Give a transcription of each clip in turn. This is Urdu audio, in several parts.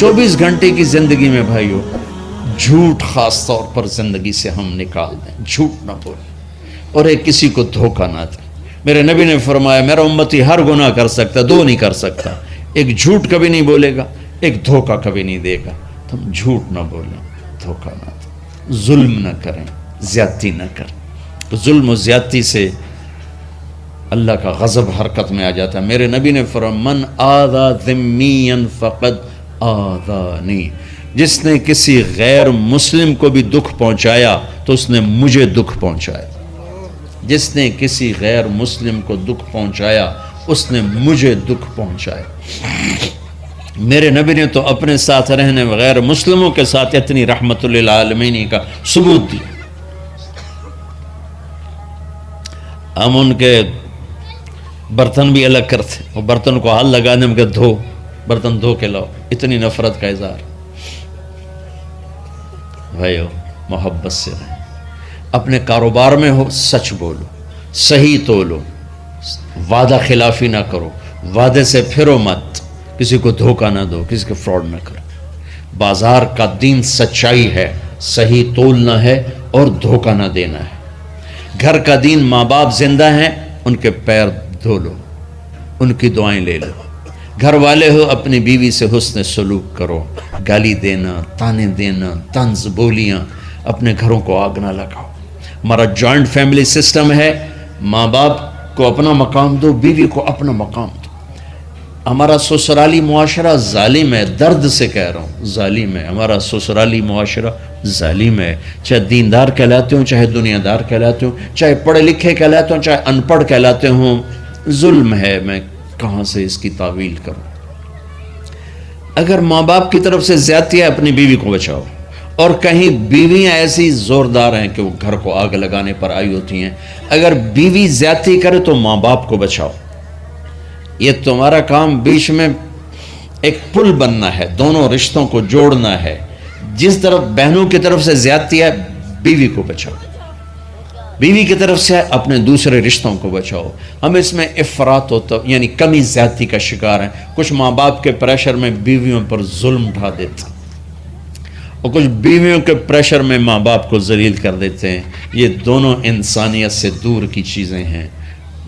24 گھنٹے کی زندگی میں بھائیو جھوٹ خاص طور پر زندگی سے ہم نکال دیں، جھوٹ نہ بولیں اور ایک کسی کو دھوکہ نہ دیں۔ میرے نبی نے فرمایا میرا امتی ہر گناہ کر سکتا، دو نہیں کر سکتا، ایک جھوٹ کبھی نہیں بولے گا، ایک دھوکہ کبھی نہیں دے گا۔ تم جھوٹ نہ بولیں، دھوکہ نہ دیں، ظلم نہ کریں، زیادتی نہ کریں۔ ظلم و زیادتی سے اللہ کا غضب حرکت میں آ جاتا ہے۔ میرے نبی نے فرمایا من آذا ذمیا فقد آذانی، جس نے کسی غیر مسلم کو بھی دکھ پہنچایا تو اس نے مجھے دکھ پہنچایا، جس نے کسی غیر مسلم کو دکھ پہنچایا اس نے مجھے دکھ پہنچایا۔ میرے نبی نے تو اپنے ساتھ رہنے غیر مسلموں کے ساتھ اتنی رحمت للعالمین کا ثبوت دیا۔ ہم ان کے برتن بھی الگ کرتے، وہ برتن کو ہاتھ لگانے میں کہ دھو، برتن دھو کے لاؤ، اتنی نفرت کا اظہار۔ بھائیو محبت سے رہیں، اپنے کاروبار میں ہو سچ بولو، صحیح تولو، وعدہ خلافی نہ کرو، وعدے سے پھرو مت، کسی کو دھوکہ نہ دو، کسی کو فراڈ نہ کرو۔ بازار کا دین سچائی ہے، صحیح تولنا ہے اور دھوکہ نہ دینا ہے۔ گھر کا دین ماں باپ زندہ ہیں، ان کے پیر دھو لو، ان کی دعائیں لے لو۔ گھر والے ہو اپنی بیوی سے حسن سلوک کرو، گالی دینا، تانے دینا، طنز بولیاں، اپنے گھروں کو آگ نہ لگاؤ۔ ہمارا جوائنٹ فیملی سسٹم ہے، ماں باپ کو اپنا مقام دو، بیوی کو اپنا مقام دو۔ ہمارا سسرالی معاشرہ ظالم ہے، درد سے کہہ رہا ہوں، ظالم ہے ہمارا سسرالی معاشرہ، ظالم ہے۔ چاہے دیندار کہلاتے ہوں، چاہے دنیا دار کہلاتے ہوں، چاہے پڑھے لکھے کہلاتے ہوں، چاہے ان پڑھ کہلاتے ہوں، ظلم ہے۔ میں کہاں سے اس کی تعویل کروں؟ اگر ماں باپ کی طرف سے زیادتی ہے اپنی بیوی کو بچاؤ، اور کہیں بیویاں ایسی زوردار ہیں کہ وہ گھر کو آگ لگانے پر آئی ہوتی ہیں، اگر بیوی زیادتی کرے تو ماں باپ کو بچاؤ۔ یہ تمہارا کام بیچ میں ایک پل بننا ہے، دونوں رشتوں کو جوڑنا ہے۔ جس طرف بہنوں کی طرف سے زیادتی ہے بیوی کو بچاؤ، بیوی کی طرف سے اپنے دوسرے رشتوں کو بچاؤ۔ ہم اس میں افراط ہوتا یعنی کمی زیادتی کا شکار ہیں۔ کچھ ماں باپ کے پریشر میں بیویوں پر ظلم ڈھا دیتے ہیں، اور کچھ بیویوں کے پریشر میں ماں باپ کو ذلیل کر دیتے ہیں۔ یہ دونوں انسانیت سے دور کی چیزیں ہیں۔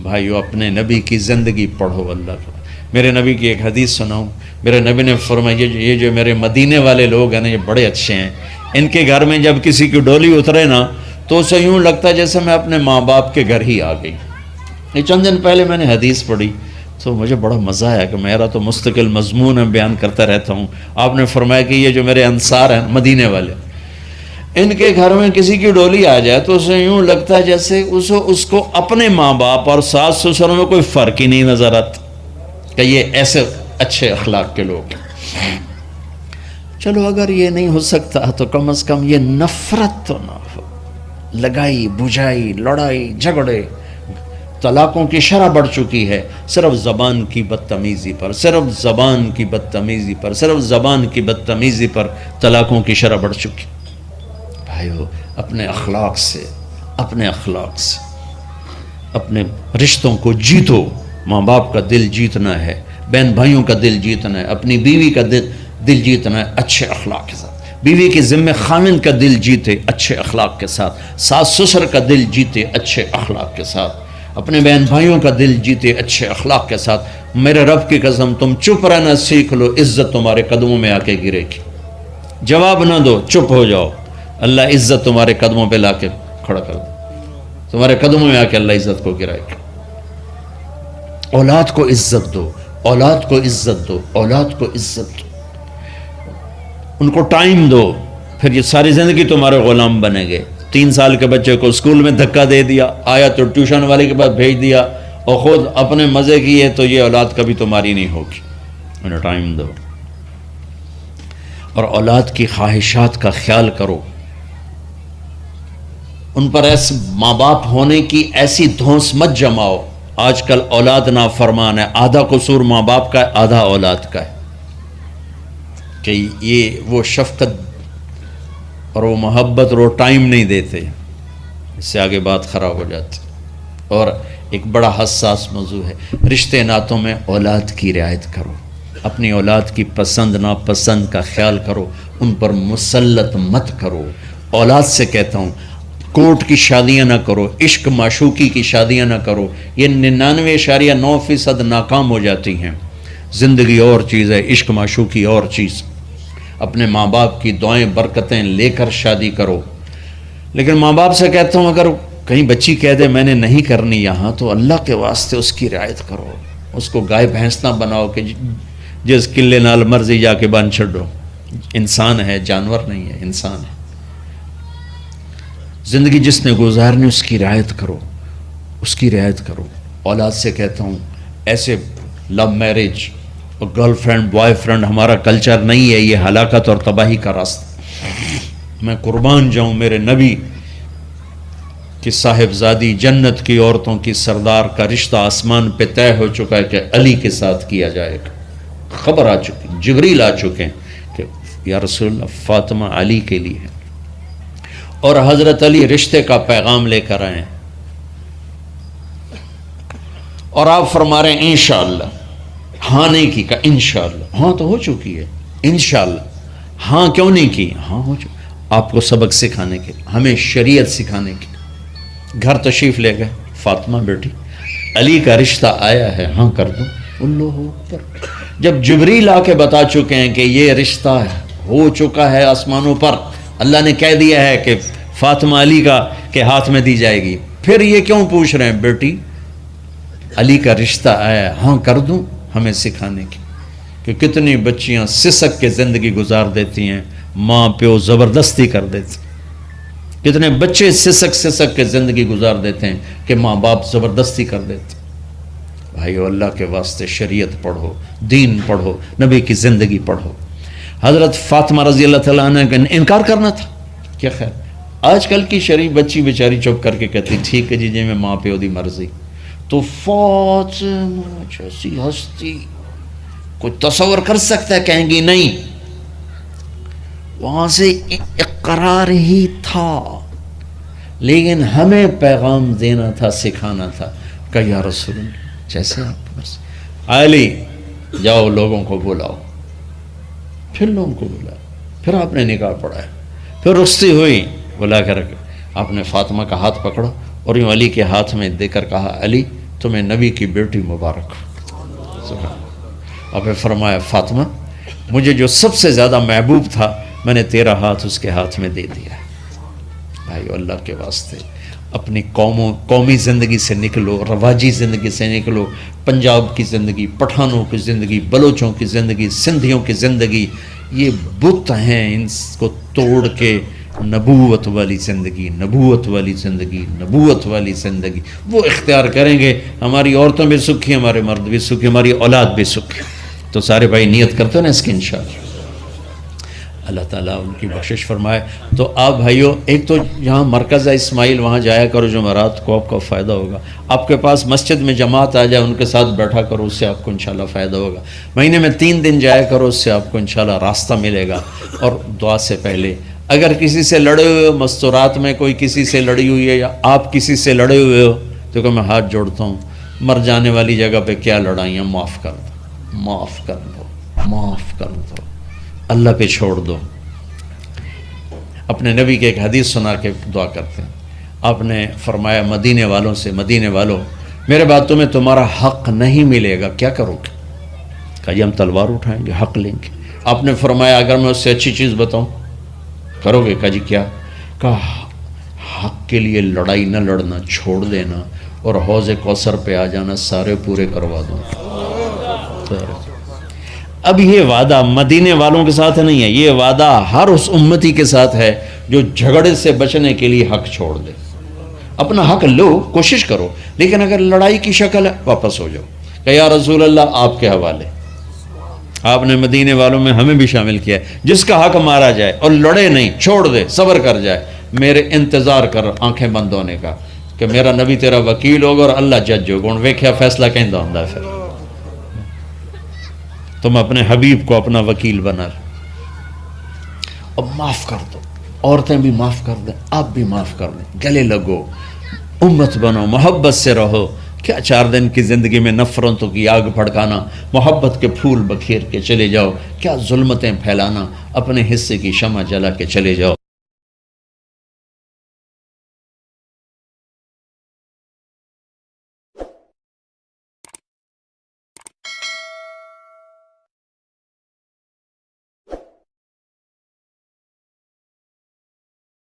بھائیو اپنے نبی کی زندگی پڑھو اللہ کو۔ میرے نبی کی ایک حدیث سناؤں، میرے نبی نے فرمایا یہ جو میرے مدینے والے لوگ ہیں نا، یہ بڑے اچھے ہیں۔ ان کے گھر میں جب کسی کی ڈولی اترے نا تو اسے یوں لگتا ہے جیسے میں اپنے ماں باپ کے گھر ہی آ گئی۔ یہ چند دن پہلے میں نے حدیث پڑھی تو مجھے بڑا مزہ آیا کہ میرا تو مستقل مضمون ہے، بیان کرتا رہتا ہوں۔ آپ نے فرمایا کہ یہ جو میرے انصار ہیں مدینے والے، ان کے گھر میں کسی کی ڈولی آ جائے تو اسے یوں لگتا ہے جیسے اس کو اپنے ماں باپ اور ساس سسر میں کوئی فرق ہی نہیں نظر آتا، کہ یہ ایسے اچھے اخلاق کے لوگ ہیں۔ چلو اگر یہ نہیں ہو سکتا تو کم از کم یہ نفرت تو نہ ہو، لگائی بجھائی، لڑائی جھگڑے، طلاقوں کی شرح بڑھ چکی ہے صرف زبان کی بدتمیزی پر، صرف زبان کی بدتمیزی پر، صرف زبان کی بدتمیزی پر طلاقوں کی شرح بڑھ چکی۔ بھائیو اپنے اخلاق سے، اپنے اخلاق سے اپنے رشتوں کو جیتو۔ ماں باپ کا دل جیتنا ہے، بہن بھائیوں کا دل جیتنا ہے، اپنی بیوی کا دل جیتنا ہے اچھے اخلاق کے ساتھ۔ بیوی کے ذمہ خامن کا دل جیتے اچھے اخلاق کے ساتھ، ساس سسر کا دل جیتے اچھے اخلاق کے ساتھ، اپنے بہن بھائیوں کا دل جیتے اچھے اخلاق کے ساتھ۔ میرے رب کی قسم تم چپ رہنا سیکھ لو، عزت تمہارے قدموں میں آ کے گرے گی۔ جواب نہ دو، چپ ہو جاؤ، اللہ عزت تمہارے قدموں پہ لا کے کھڑا کر دو، تمہارے قدموں میں آ کے اللہ عزت کو گرائے گا۔ اولاد کو عزت دو، اولاد کو عزت دو، اولاد کو عزت دو، ان کو ٹائم دو، پھر یہ ساری زندگی تمہارے غلام بنیں گے۔ 3 سال کے بچے کو اسکول میں دھکا دے دیا، آیا تو ٹیوشن والے کے پاس بھیج دیا، اور خود اپنے مزے کیے، تو یہ اولاد کبھی تمہاری نہیں ہوگی۔ انہیں ٹائم دو، اور اولاد کی خواہشات کا خیال کرو۔ ان پر ایسے ماں باپ ہونے کی ایسی دھونس مت جماؤ۔ آج کل اولاد نافرمان ہے، آدھا قصور ماں باپ کا ہے، آدھا اولاد کا ہے، کہ یہ وہ شفقت اور وہ محبت اور وہ ٹائم نہیں دیتے، اس سے آگے بات خراب ہو جاتی۔ اور ایک بڑا حساس موضوع ہے، رشتے ناتوں میں اولاد کی رعایت کرو۔ اپنی اولاد کی پسند ناپسند کا خیال کرو، ان پر مسلط مت کرو۔ اولاد سے کہتا ہوں کورٹ کی شادیاں نہ کرو، عشق معشوقی کی شادیاں نہ کرو، یہ 99.9% ناکام ہو جاتی ہیں۔ زندگی اور چیز ہے، عشق معشوقی اور چیز۔ اپنے ماں باپ کی دعائیں برکتیں لے کر شادی کرو۔ لیکن ماں باپ سے کہتا ہوں اگر کہیں بچی کہہ دے میں نے نہیں کرنی یہاں، تو اللہ کے واسطے اس کی رعایت کرو، اس کو گائے بھینس نہ بناؤ کہ جس قلے نال مرضی جا کے بن چھڈو۔ انسان ہے، جانور نہیں ہے، انسان ہے۔ زندگی جس نے گزارنی اس کی رعایت کرو، اس کی رعایت کرو۔ اولاد سے کہتا ہوں ایسے لو میرج اور گرل فرینڈ بوائے فرینڈ ہمارا کلچر نہیں ہے، یہ ہلاکت اور تباہی کا راستہ۔ میں قربان جاؤں میرے نبی کہ صاحبزادی جنت کی عورتوں کی سردار کا رشتہ آسمان پہ طے ہو چکا ہے کہ علی کے ساتھ کیا جائے گا۔ خبر آ چکی، جبریل آ چکے ہیں کہ یا رسول اللہ فاطمہ علی کے لیے ہے، اور حضرت علی رشتے کا پیغام لے کر آئے ہیں، اور آپ فرما رہے ہیں انشاءاللہ۔ ہاں نہیں کی کہ انشاءاللہ، ہاں تو ہو چکی ہے، انشاءاللہ ہاں کیوں نہیں کی؟ ہاں ہو چکی۔ آپ کو سبق سکھانے کے، ہمیں شریعت سکھانے کے۔ گھر تشریف لے گئے، فاطمہ بیٹی علی کا رشتہ آیا ہے، ہاں کر دوں۔ اللہ اکبر۔ جب جبریل آ کے بتا چکے ہیں کہ یہ رشتہ ہو چکا ہے آسمانوں پر، اللہ نے کہہ دیا ہے کہ فاطمہ علی کا کے ہاتھ میں دی جائے گی، پھر یہ کیوں پوچھ رہے ہیں بیٹی علی کا رشتہ آیا ہے، ہاں کر دوں؟ ہمیں سکھانے کی کہ کتنی بچیاں سسک کے زندگی گزار دیتی ہیں، ماں پیو زبردستی کر دیتے، کتنے بچے سسک کے زندگی گزار دیتے ہیں کہ ماں باپ زبردستی کر دیتے۔ بھائیو اللہ کے واسطے شریعت پڑھو، دین پڑھو، نبی کی زندگی پڑھو۔ حضرت فاطمہ رضی اللہ تعالیٰ عنہ کا انکار کرنا تھا، کیا خیر آج کل کی شریف بچی بیچاری چپ کر کے کہتی ٹھیک ہے جی میں ماں پیو دی مرضی۔ تو فاطمہ جیسی ہستی کوئی تصور کر سکتا ہے؟ کہیں گی نہیں، وہاں سے اقرار ہی تھا، لیکن ہمیں پیغام دینا تھا، سکھانا تھا کہ یا رسول اللہ جیسے آپ بس علی جاؤ لوگوں کو بلاؤ، پھر لوگوں کو بلاؤ، پھر آپ نے نکاح پڑھایا، پھر رخصتی ہوئی، بلا کر آپ نے فاطمہ کا ہاتھ پکڑا اور یوں علی کے ہاتھ میں دے کر کہا علی تمہیں نبی کی بیٹی مبارک۔ آپ نے فرمایا فاطمہ مجھے جو سب سے زیادہ محبوب تھا میں نے تیرا ہاتھ اس کے ہاتھ میں دے دیا۔ بھائی اللہ کے واسطے اپنی قومی زندگی سے نکلو، رواجی زندگی سے نکلو، پنجاب کی زندگی، پٹھانوں کی زندگی، بلوچوں کی زندگی، سندھیوں کی زندگی، یہ بت ہیں، ان کو توڑ کے نبوت والی زندگی، نبوت والی زندگی، نبوت والی زندگی وہ اختیار کریں گے، ہماری عورتوں بھی سکھی، ہمارے مرد بھی سکھی، ہماری اولاد بھی سکھی۔ تو سارے بھائی نیت کرتے ہیں نا اس کی انشاءاللہ، اللہ تعالیٰ ان کی بخشش فرمائے۔ تو آپ بھائیو ایک تو یہاں مرکز ہے اسماعیل، وہاں جایا کرو جمعرات کو، آپ کو فائدہ ہوگا۔ آپ کے پاس مسجد میں جماعت آ جائے ان کے ساتھ بیٹھا کرو، اس سے آپ کو انشاءاللہ فائدہ ہوگا۔ مہینے میں 3 دن جایا کرو، اس سے آپ کو انشاءاللہ راستہ ملے گا۔ اور دعا سے پہلے اگر کسی سے لڑے ہوئے ہو، مستورات میں کوئی کسی سے لڑی ہوئی ہے یا آپ کسی سے لڑے ہوئے ہو، تو کہ میں ہاتھ جوڑتا ہوں، مر جانے والی جگہ پہ کیا لڑائیاں، معاف کر دو، معاف کر دو، معاف کر دو، اللہ پہ چھوڑ دو۔ اپنے نبی کے ایک حدیث سنا کے دعا کرتے ہیں، آپ نے فرمایا مدینے والوں سے، مدینے والوں میرے بعد تمہیں تمہارا حق نہیں ملے گا، کیا کرو گے؟ کہا جی ہم تلوار اٹھائیں گے، حق لیں گے۔ آپ نے فرمایا اگر میں اس سے اچھی چیز بتاؤں کرو گے؟ کہا جی کیا؟ کہا حق کے لیے لڑائی نہ لڑنا، چھوڑ دینا اور حوض کوثر پہ آ جانا، سارے پورے کروا دوں۔ اب یہ وعدہ مدینے والوں کے ساتھ نہیں ہے، یہ وعدہ ہر اس امتی کے ساتھ ہے جو جھگڑے سے بچنے کے لیے حق چھوڑ دے۔ اپنا حق لو، کوشش کرو، لیکن اگر لڑائی کی شکل ہے واپس ہو جاؤ کہ یا رسول اللہ آپ کے حوالے۔ آپ نے مدینے والوں میں ہمیں بھی شامل کیا ہے، جس کا حق مارا جائے اور لڑے نہیں، چھوڑ دے، صبر کر جائے، میرے انتظار کر آنکھیں بند ہونے کا کہ میرا نبی تیرا وکیل ہوگا اور اللہ جج ہوگا، ان ویکھیا فیصلہ کہندہ ہوندا ہے۔ پھر تم اپنے حبیب کو اپنا وکیل بنا لو۔ اب معاف کر دو، عورتیں بھی معاف کر دیں، آپ بھی معاف کر دیں، گلے لگو، امت بنو، محبت سے رہو، کیا 4 دن کی زندگی میں نفرتوں کی آگ بھڑکانا، محبت کے پھول بکھیر کے چلے جاؤ، کیا ظلمتیں پھیلانا، اپنے حصے کی شمع جلا کے چلے جاؤ۔